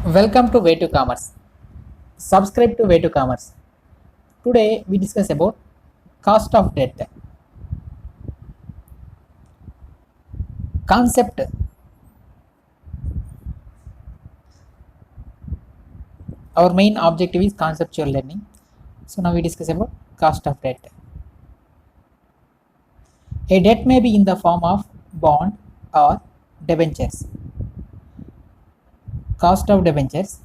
Welcome to Way to Commerce. Subscribe to Way to Commerce. Today we discuss about cost of debt. Concept. Our main objective is conceptual learning. So now we discuss about cost of debt. A debt may be in the form of bond or debentures. Cost of debentures.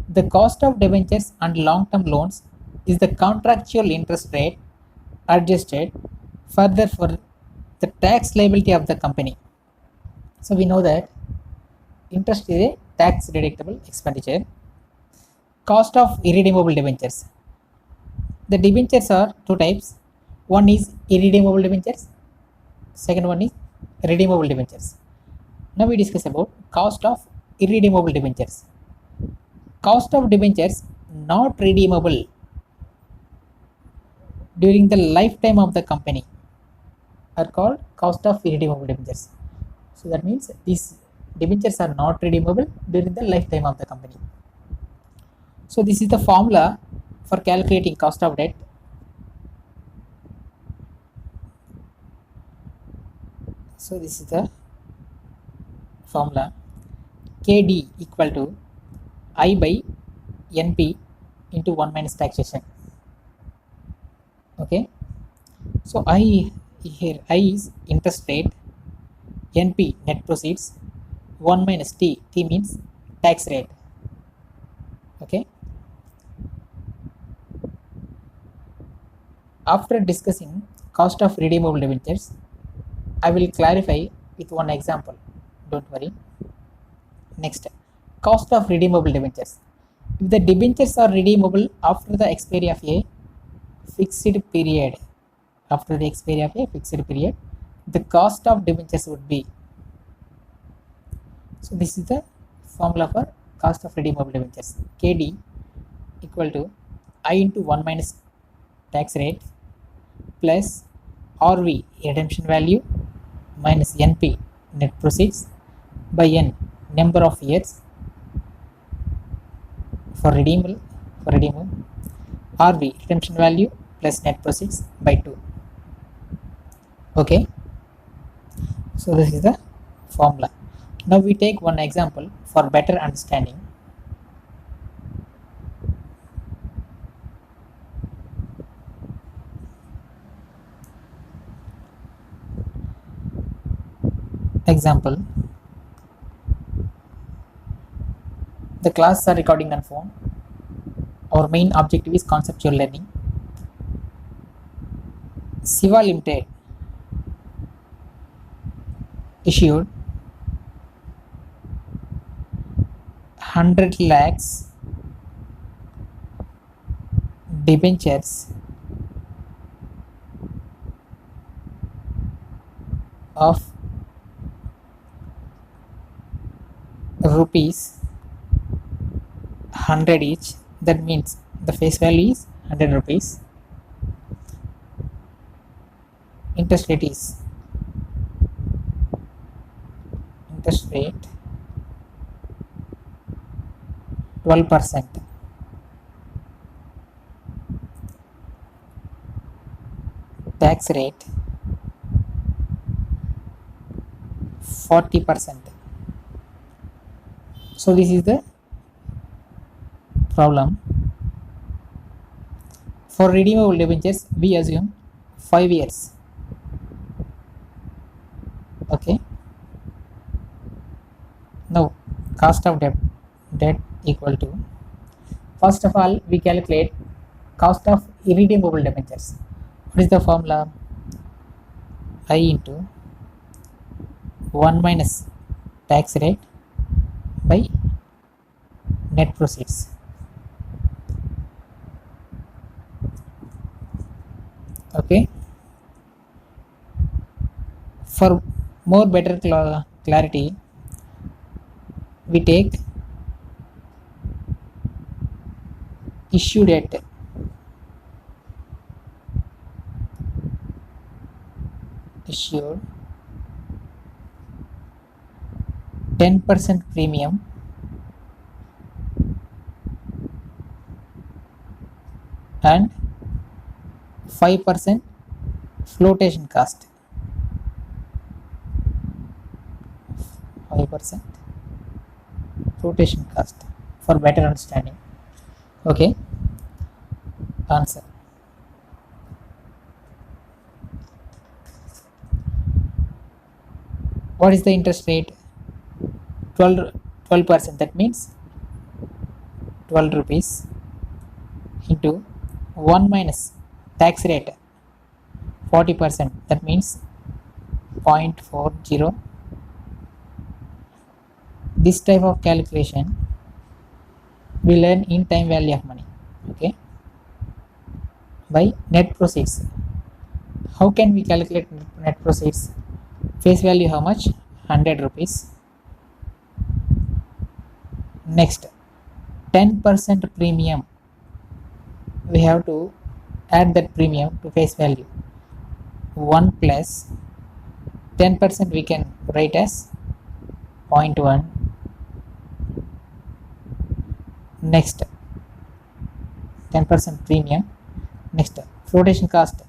The cost of debentures and long-term loans is the contractual interest rate adjusted further for the tax liability of the company. So we know that interest is a tax deductible expenditure. Cost of irredeemable debentures. The debentures are two types. One is irredeemable debentures. Second one is redeemable debentures. Now we discuss about cost of irredeemable debentures. Cost of debentures not redeemable during the lifetime of the company are called cost of irredeemable debentures. So that means these debentures are not redeemable during the lifetime of the company. So this is the formula for calculating cost of debt. So this is the formula. KD equal to I by NP into 1 minus taxation. Okay. So I here I is interest rate, NP net proceeds, 1 minus T means tax rate. Okay. After discussing cost of redeemable debentures, I will clarify with one example. Don't worry. Next, cost of redeemable debentures. If the debentures are redeemable after the expiry of a fixed period, the cost of debentures would be. So this is the formula for cost of redeemable debentures. KD equal to I into 1 minus tax rate plus RV redemption value minus NP net proceeds by N number of years for redeemable RV redemption value plus net proceeds by 2. Okay, so this is the formula. Now we take one example for better understanding. Example, the classes are recording on phone. Our main objective is conceptual learning. Siva Limited issued 100 lakhs debentures of rupees 100 each. That means the face value is 100 rupees. Interest rate 12%. Tax rate 40%. So this is the problem. For redeemable debentures, we assume 5 years. Okay. Now, cost of debt equal to, first of all, we calculate cost of irredeemable debentures. What is the formula? I into 1 minus tax rate by net proceeds. Okay. For more better clarity, we take issue date issued 10% premium and 5% flotation cost. 5% flotation cost for better understanding. Okay, answer. What is the interest rate? 12%. That means 12 rupees into 1 minus tax rate 40%. That means 0.40. This type of calculation we learn in time value of money. Okay, by net proceeds. How can we calculate net proceeds? Face value how much? 100 rupees. Next, 10% premium. We have to add that premium to face value. 1 plus 10% we can write as 0.1. Next, 10% premium. Next, flotation cost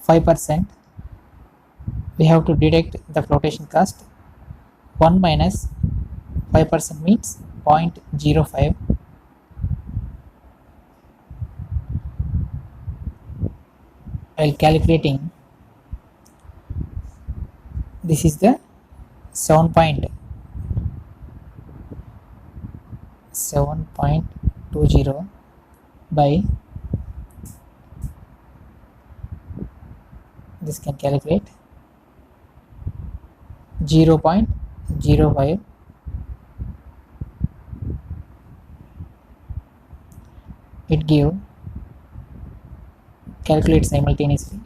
5%. We have to deduct the flotation cost. 1 minus 5% means 0.05. While calculating, this is the 7.20 by this can calculate 0.05. It give calculate simultaneously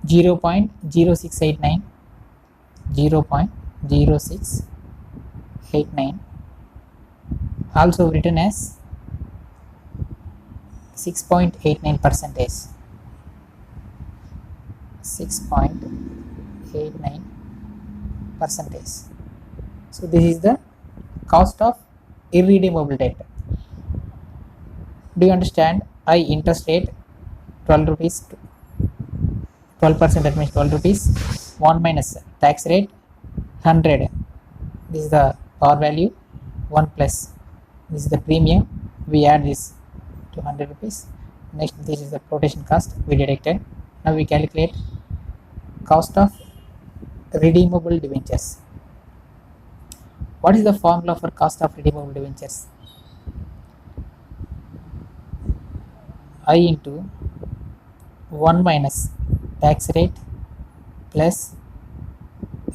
0.0689, 0.0689, also written as 6.89 percentage. 6.89 percentage. So this is the cost of irredeemable debt. Do you understand? I interest rate 12 rupees, 12%, that means 12 rupees. 1 minus tax rate 100. This is the par value. 1 plus this is the premium. We add this to 100 rupees. Next, this is the flotation cost we deducted. Now we calculate cost of redeemable debentures. What is the formula for cost of redeemable debentures? I into 1 minus tax rate plus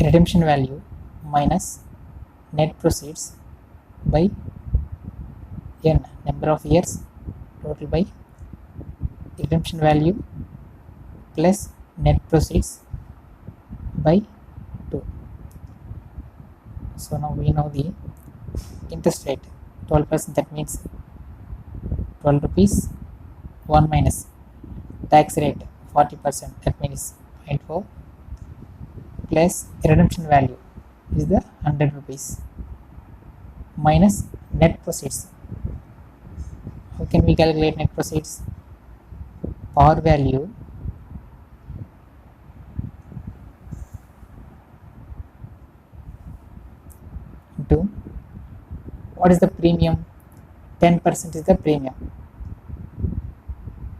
redemption value minus net proceeds by n, number of years total, by redemption value plus net proceeds by 2. So now we know the interest rate 12%, that means 12 rupees. 1 minus tax rate 40%, that means 0.4, plus redemption value is the 100 rupees minus net proceeds. How can we calculate net proceeds? Par value into what is the premium? 10% is the premium.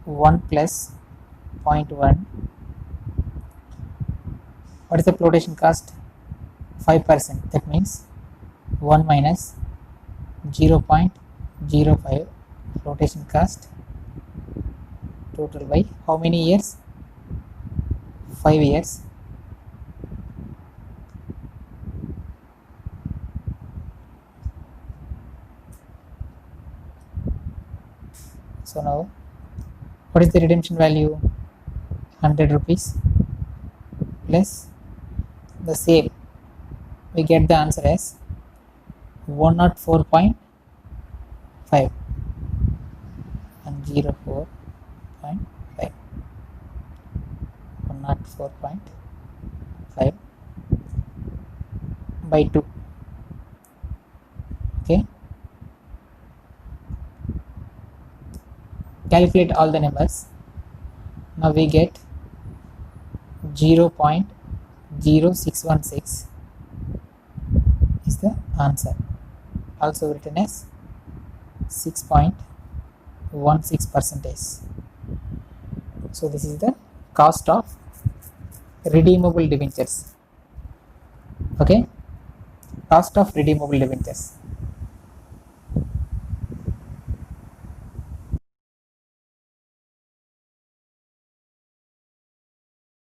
1 plus 0.1. What is the flotation cost? 5%, that means 1 minus 0.05 flotation cost total by how many years? 5 years. So now what is the redemption value? 100 rupees plus the same. We get the answer as 104.5. 104.5. 104.5 by 2. Okay. calculate all the numbers. Now we get 0.0616 is the answer, also written as 6.16 percentage. So this is the cost of redeemable debentures. Okay, cost of redeemable debentures.